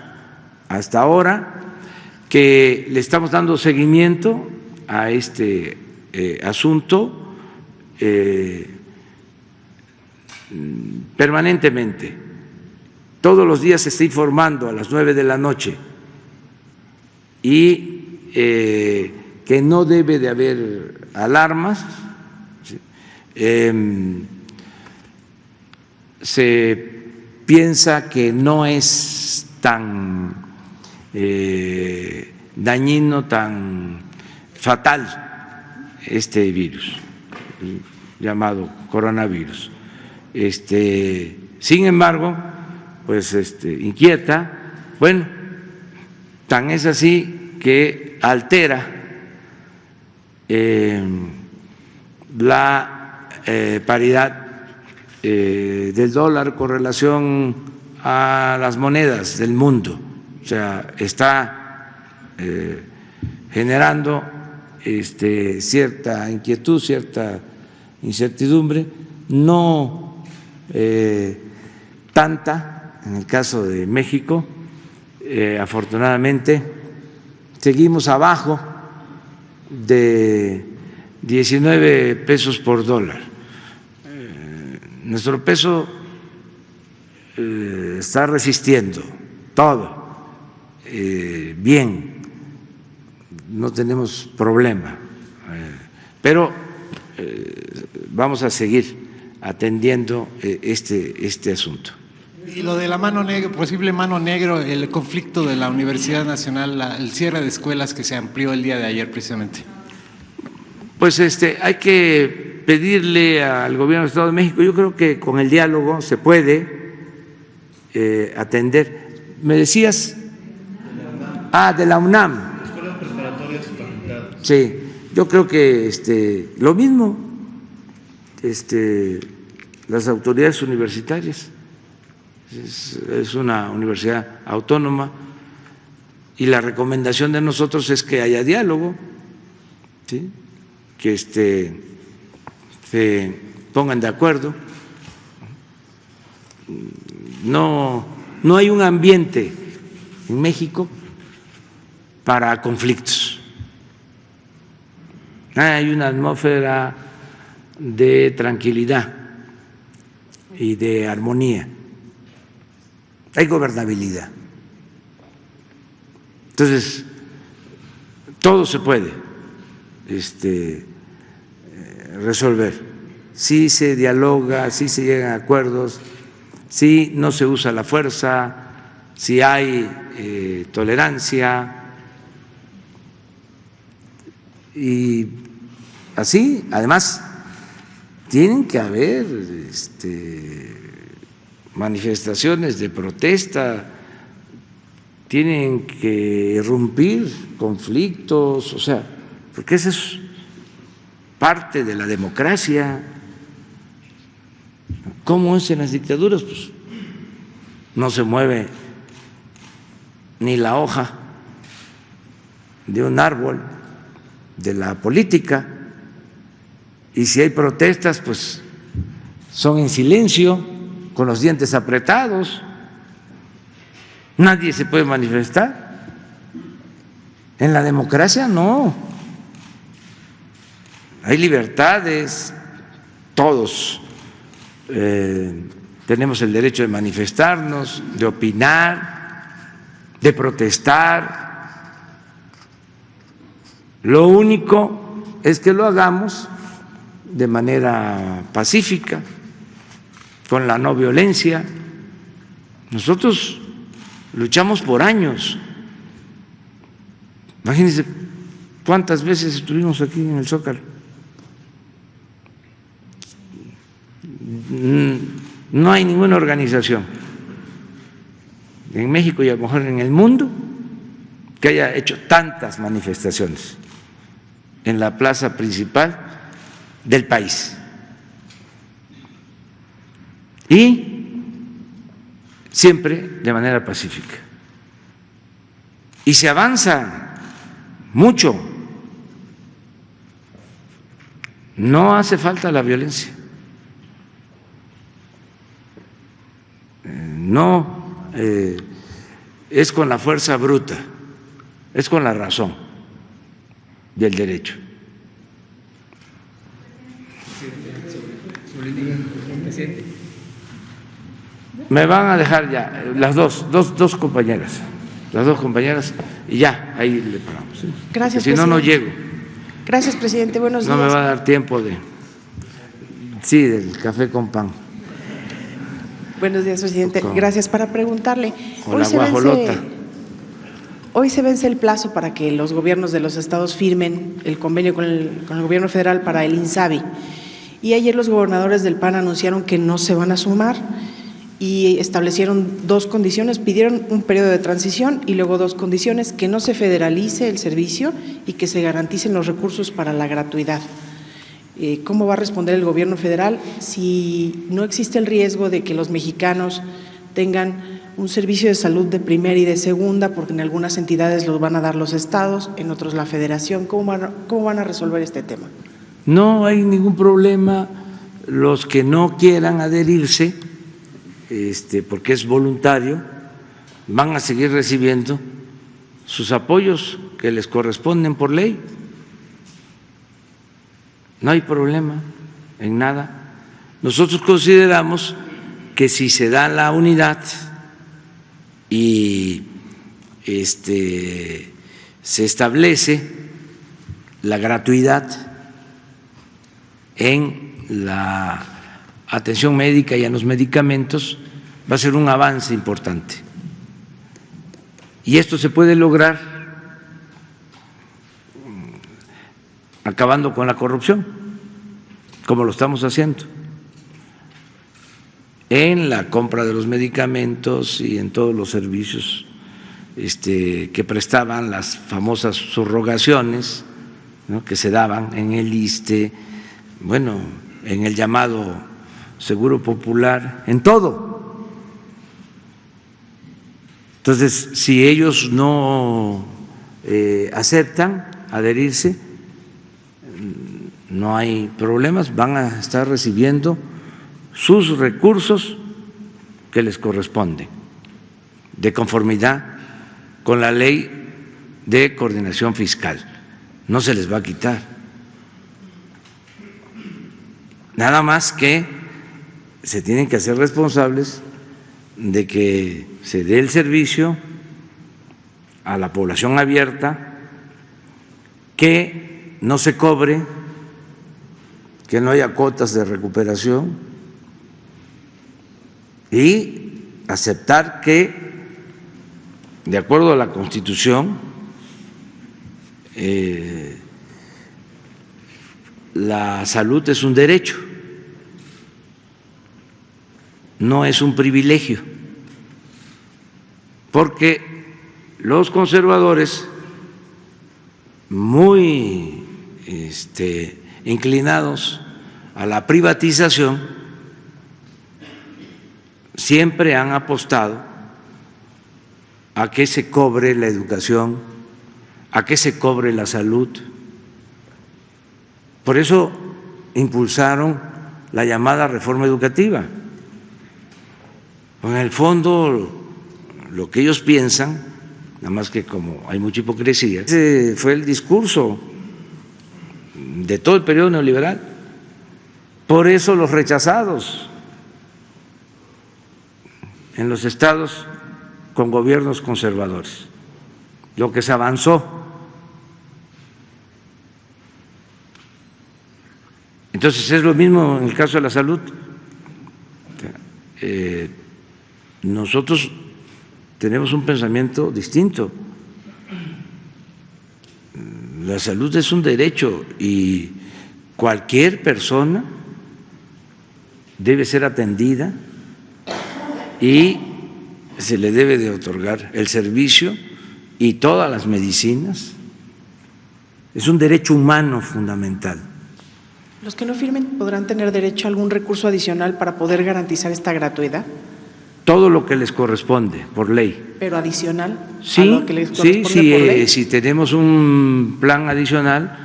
hasta ahora, que le estamos dando seguimiento a este asunto permanentemente. Todos los días se está informando a las 9 de la noche y que no debe de haber alarmas. Se piensa que no es tan dañino, tan fatal este virus llamado coronavirus. Sin embargo, pues inquieta. Bueno, tan es así que altera la paridad del dólar con relación a las monedas del mundo. O sea, está generando cierta inquietud, cierta incertidumbre, no tanta en el caso de México. Afortunadamente seguimos abajo de 19 pesos por dólar. nuestro peso está resistiendo todo bien, no tenemos problema, pero vamos a seguir atendiendo este asunto. Y lo de la mano negra, posible mano negra, el conflicto de la Universidad Nacional, el cierre de escuelas que se amplió el día de ayer precisamente. Pues hay que pedirle al gobierno del Estado de México, yo creo que con el diálogo se puede atender. ¿Me decías? De la UNAM. Escuelas preparatorias facultadas. Sí, yo creo que lo mismo, las autoridades universitarias. Es una universidad autónoma y la recomendación de nosotros es que haya diálogo, ¿sí? Que se pongan de acuerdo. No hay un ambiente en México para conflictos. Hay una atmósfera de tranquilidad y de armonía. Hay gobernabilidad. Entonces, todo se puede resolver. Si se dialoga, si se llegan a acuerdos, si no se usa la fuerza, si hay tolerancia. Y así, además, tienen que haber manifestaciones de protesta, tienen que irrumpir conflictos, o sea, porque esa es parte de la democracia. ¿Cómo es en las dictaduras? Pues no se mueve ni la hoja de un árbol de la política, y si hay protestas, pues son en silencio, con los dientes apretados, nadie se puede manifestar. En la democracia no, hay libertades, todos tenemos el derecho de manifestarnos, de opinar, de protestar. Lo único es que lo hagamos de manera pacífica, con la no violencia. Nosotros luchamos por años. Imagínense cuántas veces estuvimos aquí en el Zócalo. No hay ninguna organización en México y a lo mejor en el mundo que haya hecho tantas manifestaciones en la plaza principal del país. Y siempre de manera pacífica. Y se avanza mucho. No hace falta la violencia. No es con la fuerza bruta, es con la razón y el derecho. Me van a dejar ya las dos compañeras, y ya, ahí le paramos. ¿Sí? Gracias, si no, no llego. Gracias, presidente. Buenos días. No me va a dar tiempo del café con pan. Buenos días, presidente. Gracias. Para preguntarle, hoy se vence el plazo para que los gobiernos de los estados firmen el convenio con el gobierno federal para el INSABI. Y ayer los gobernadores del PAN anunciaron que no se van a sumar y establecieron dos condiciones, pidieron un periodo de transición y luego dos condiciones: que no se federalice el servicio y que se garanticen los recursos para la gratuidad. ¿Cómo va a responder el gobierno federal si no existe el riesgo de que los mexicanos tengan un servicio de salud de primera y de segunda, porque en algunas entidades los van a dar los estados, en otros la federación? ¿Cómo van a resolver este tema? No hay ningún problema. Los que no quieran adherirse, porque es voluntario, van a seguir recibiendo sus apoyos que les corresponden por ley. No hay problema en nada. Nosotros consideramos que si se da la unidad y se establece la gratuidad en la atención médica y en los medicamentos, va a ser un avance importante. Y esto se puede lograr acabando con la corrupción, como lo estamos haciendo, en la compra de los medicamentos y en todos los servicios que prestaban las famosas subrogaciones, ¿no?, que se daban en el ISSSTE, bueno, en el llamado Seguro Popular, en todo. Entonces, si ellos no aceptan adherirse, no hay problemas, van a estar recibiendo sus recursos que les corresponden, de conformidad con la Ley de Coordinación Fiscal. No se les va a quitar. Nada más que se tienen que hacer responsables de que se dé el servicio a la población abierta, que no se cobre, que no haya cuotas de recuperación y aceptar que, de acuerdo a la Constitución, la salud es un derecho, no es un privilegio, porque los conservadores, muy inclinados a la privatización, siempre han apostado a que se cobre la educación, a que se cobre la salud. Por eso impulsaron la llamada reforma educativa. En el fondo, lo que ellos piensan, nada más que como hay mucha hipocresía, ese fue el discurso de todo el periodo neoliberal. Por eso los rechazados en los estados con gobiernos conservadores, lo que se avanzó. Entonces es lo mismo en el caso de la salud. Nosotros tenemos un pensamiento distinto. La salud es un derecho y cualquier persona debe ser atendida y se le debe de otorgar el servicio y todas las medicinas. Es un derecho humano fundamental. ¿Los que no firmen podrán tener derecho a algún recurso adicional para poder garantizar esta gratuidad? Todo lo que les corresponde por ley. ¿Pero adicional? Sí, a lo que les corresponde por ley? Si tenemos un plan adicional,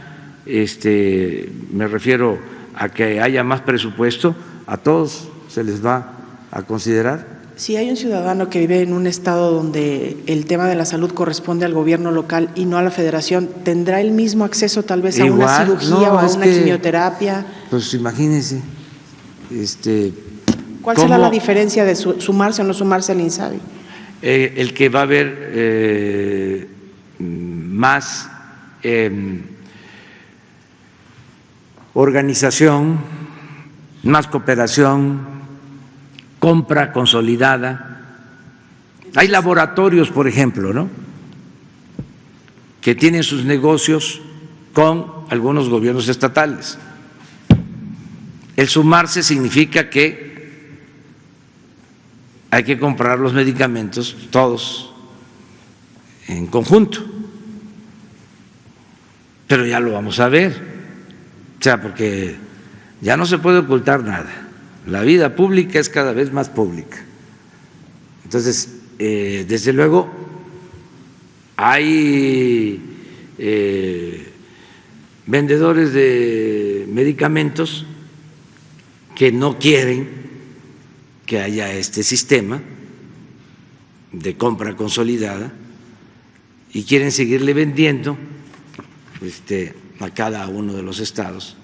me refiero a que haya más presupuesto, a todos se les va a considerar. Si hay un ciudadano que vive en un estado donde el tema de la salud corresponde al gobierno local y no a la federación, ¿tendrá el mismo acceso tal vez a una cirugía o a una quimioterapia? Pues imagínense. ¿Cuál será la diferencia de sumarse o no sumarse al INSABI? El que va a haber más organización, más cooperación, compra consolidada. Hay laboratorios, por ejemplo, ¿no?, que tienen sus negocios con algunos gobiernos estatales. El sumarse significa que hay que comprar los medicamentos todos en conjunto, pero ya lo vamos a ver, o sea, porque ya no se puede ocultar nada. La vida pública es cada vez más pública. Entonces, desde luego, hay vendedores de medicamentos que no quieren que haya este sistema de compra consolidada y quieren seguirle vendiendo a cada uno de los estados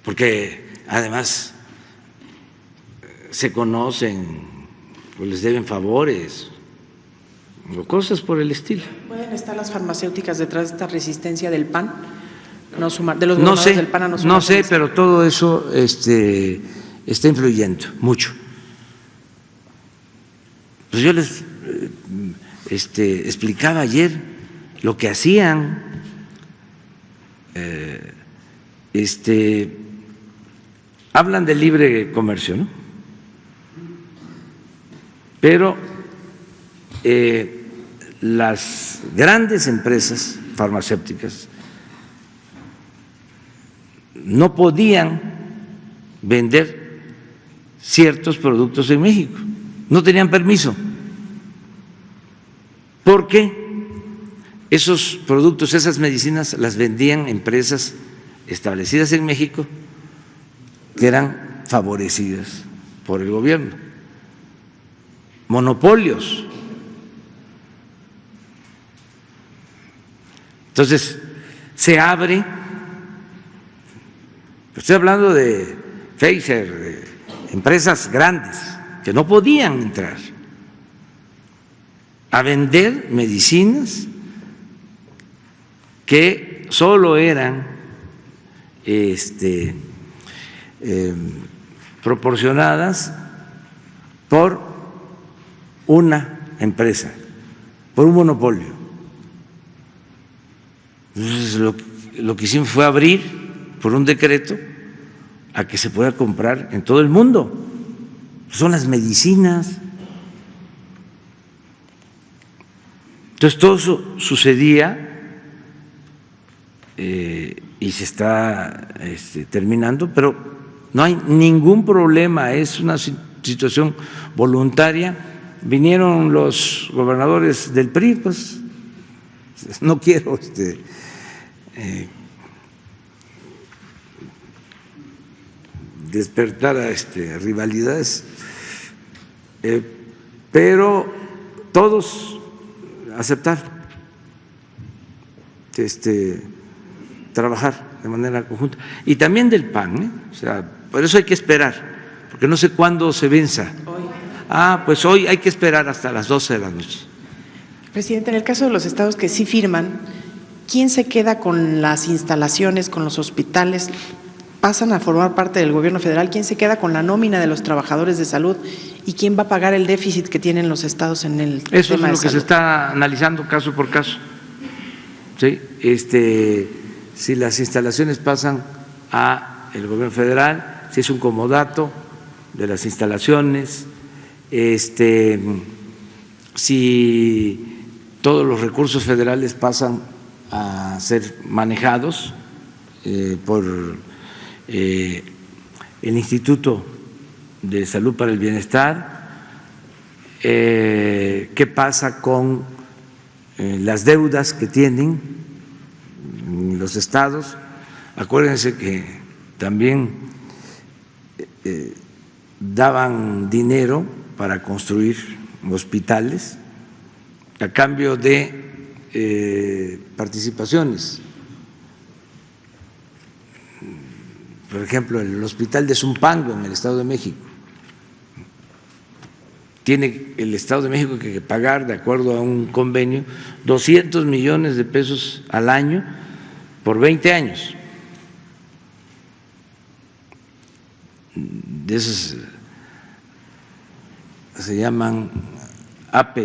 porque además se conocen o les deben favores o cosas por el estilo. ¿Pueden estar las farmacéuticas detrás de esta resistencia del PAN? De los No gobernadores sé, del PAN a no no sé, sumarse. pero todo eso está influyendo mucho. Pues yo les explicaba ayer lo que hacían. Hablan de libre comercio, ¿no? Pero las grandes empresas farmacéuticas no podían vender ciertos productos en México, no tenían permiso, porque esos productos, esas medicinas las vendían empresas establecidas en México que eran favorecidas por el gobierno, monopolios. Entonces, se abre, estoy hablando de Pfizer, de empresas grandes que no podían entrar a vender medicinas que solo eran proporcionadas por una empresa, por un monopolio. Entonces, lo que hicimos fue abrir por un decreto a que se pueda comprar en todo el mundo. Son las medicinas. Entonces, todo eso sucedía y se está terminando, pero no hay ningún problema, es una situación voluntaria. Vinieron los gobernadores del PRI, pues no quiero despertar a rivalidades, pero todos aceptaron trabajar de manera conjunta, y también del PAN, o sea, por eso hay que esperar, porque no sé cuándo se venza. Hoy. Pues hoy hay que esperar hasta las 12 de la noche. Presidente, en el caso de los estados que sí firman, ¿quién se queda con las instalaciones, con los hospitales? ¿Pasan a formar parte del gobierno federal? ¿Quién se queda con la nómina de los trabajadores de salud? ¿Y quién va a pagar el déficit que tienen los estados en el tema de Eso es lo que salud? se está analizando caso por caso. ¿Sí? Si las instalaciones pasan a el gobierno federal, si es un comodato de las instalaciones, si todos los recursos federales pasan a ser manejados por el Instituto de Salud para el Bienestar, qué pasa con las deudas que tienen los estados. Acuérdense que también daban dinero para construir hospitales a cambio de participaciones. Por ejemplo, el hospital de Zumpango en el Estado de México, tiene el Estado de México que pagar, de acuerdo a un convenio, 200 millones de pesos al año por 20 años. De esos se llaman APP,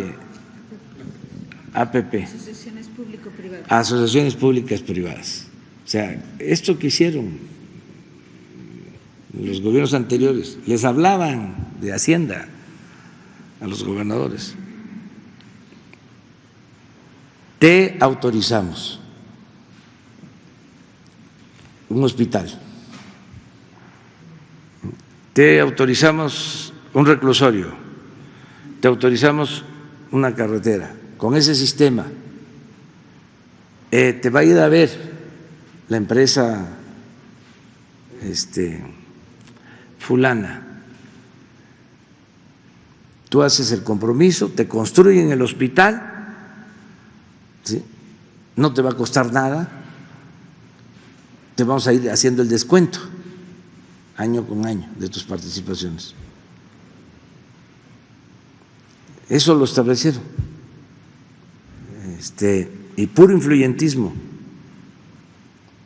Asociaciones público-privadas. Asociaciones Públicas Privadas. O sea, esto que hicieron los gobiernos anteriores, les hablaban de Hacienda a los gobernadores. Te autorizamos un hospital, te autorizamos un reclusorio, te autorizamos una carretera. Con ese sistema te va a ir a ver la empresa fulana. Tú haces el compromiso, te construyen el hospital, ¿sí? No te va a costar nada, te vamos a ir haciendo el descuento año con año de tus participaciones. Eso lo establecieron. Y puro influyentismo.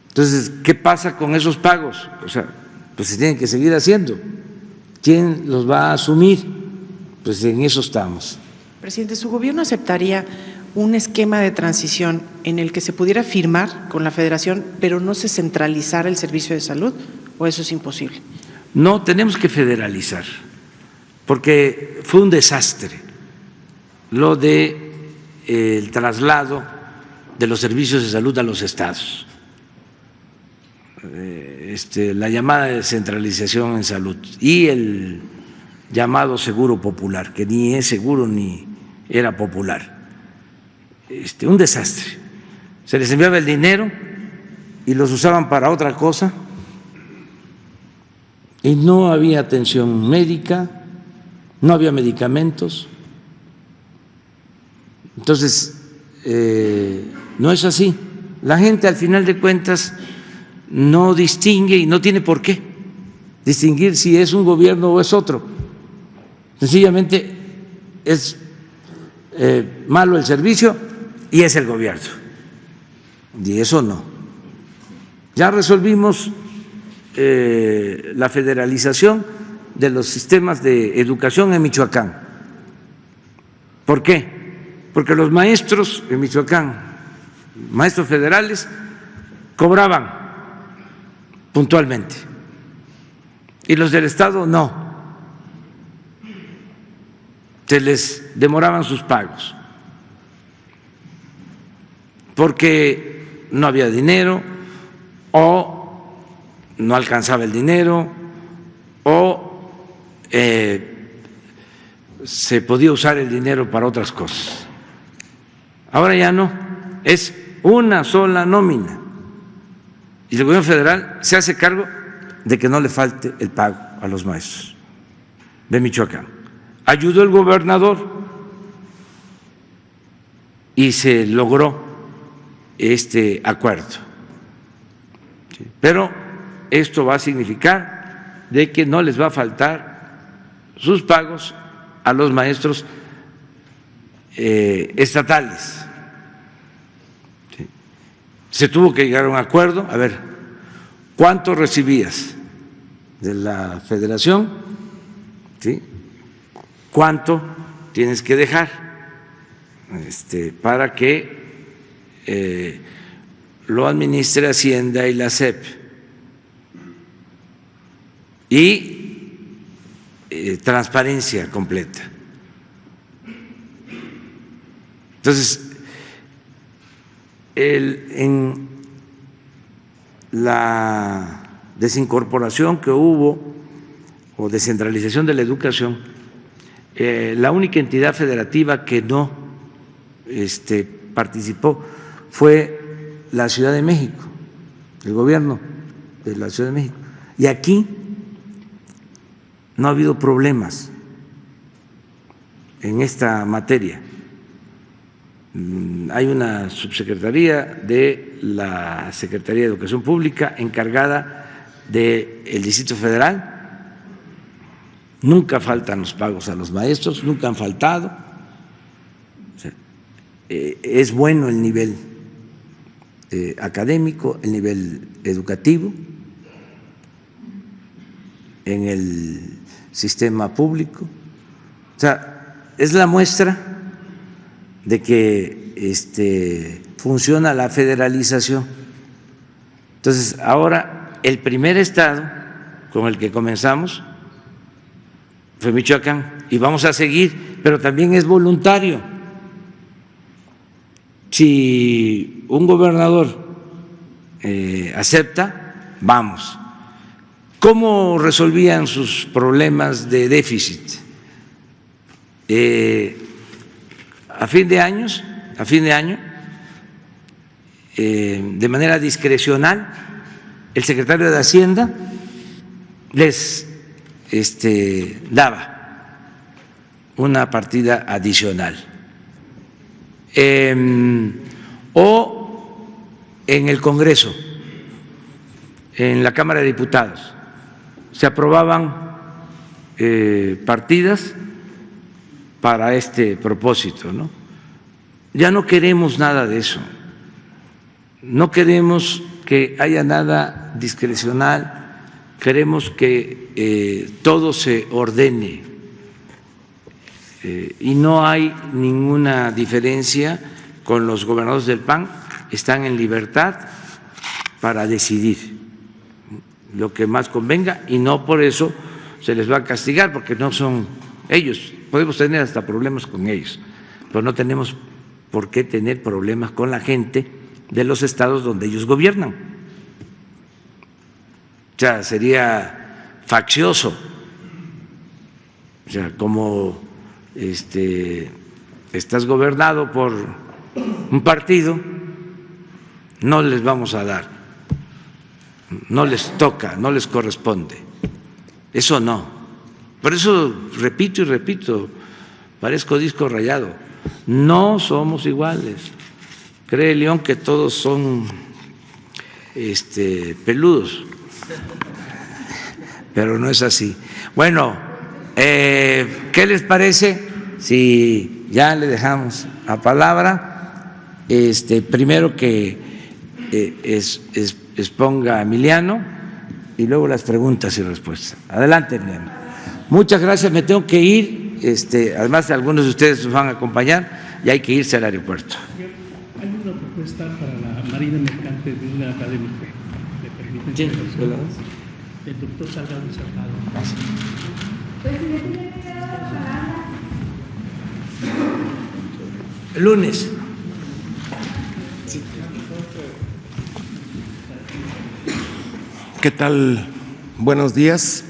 Entonces, ¿qué pasa con esos pagos? O sea, pues se tienen que seguir haciendo. ¿Quién los va a asumir? Pues en eso estamos. Presidente, ¿su gobierno aceptaría un esquema de transición en el que se pudiera firmar con la Federación, pero no se centralizara el servicio de salud, o eso es imposible? No, tenemos que federalizar, porque fue un desastre lo de el traslado de los servicios de salud a los estados, la llamada descentralización en salud y el llamado seguro popular, que ni es seguro ni era popular. Un desastre. Se les enviaba el dinero y los usaban para otra cosa y no había atención médica, no había medicamentos. Entonces, no es así. La gente, al final de cuentas, no distingue y no tiene por qué distinguir si es un gobierno o es otro. Sencillamente es malo el servicio y es el gobierno. Y eso no. Ya resolvimos la federalización de los sistemas de educación en Michoacán. ¿Por qué? Porque los maestros en Michoacán, maestros federales, cobraban puntualmente y los del Estado no. Se les demoraban sus pagos porque no había dinero o no alcanzaba el dinero o se podía usar el dinero para otras cosas. Ahora ya no, es una sola nómina y el gobierno federal se hace cargo de que no le falte el pago a los maestros de Michoacán. Ayudó el gobernador y se logró este acuerdo. Pero esto va a significar de que no les va a faltar sus pagos a los maestros estatales. Se tuvo que llegar a un acuerdo. A ver, ¿cuánto recibías de la federación? ¿Sí? ¿Cuánto tienes que dejar para que lo administre Hacienda y la SEP? Y transparencia completa. Entonces, en la desincorporación que hubo o descentralización de la educación, la única entidad federativa que no participó fue la Ciudad de México, el gobierno de la Ciudad de México. Y aquí no ha habido problemas en esta materia. Hay una subsecretaría de la Secretaría de Educación Pública encargada del Distrito Federal. Nunca faltan los pagos a los maestros, nunca han faltado. O sea, es bueno el nivel académico, el nivel educativo en el sistema público. O sea, es la muestra de que funciona la federalización. Entonces, ahora el primer estado con el que comenzamos fue Michoacán y vamos a seguir, pero también es voluntario. Si un gobernador acepta, vamos. ¿Cómo resolvían sus problemas de déficit? A fin de año, de manera discrecional, el secretario de Hacienda les daba una partida adicional. O en el Congreso, en la Cámara de Diputados, se aprobaban partidas para este propósito, ¿no? Ya no queremos nada de eso, no queremos que haya nada discrecional, queremos que todo se ordene y no hay ninguna diferencia con los gobernadores del PAN, están en libertad para decidir lo que más convenga y no por eso se les va a castigar, porque no son ellos, podemos tener hasta problemas con ellos, pero no tenemos por qué tener problemas con la gente de los estados donde ellos gobiernan. O sea, sería faccioso, o sea, como estás gobernado por un partido, no les vamos a dar, no les toca, no les corresponde, eso no. Por eso repito y repito, parezco disco rayado, no somos iguales. Cree León que todos son peludos, pero no es así. Bueno, ¿qué les parece si ya le dejamos la palabra? Primero que exponga Emiliano y luego las preguntas y respuestas. Adelante, Emiliano. Muchas gracias, me tengo que ir, además algunos de ustedes nos van a acompañar y hay que irse al aeropuerto. Hay una propuesta para la Marina Mercante de una académica. ¿Me permiten? El doctor Salgado Salgado. El lunes. ¿Qué tal? Buenos días.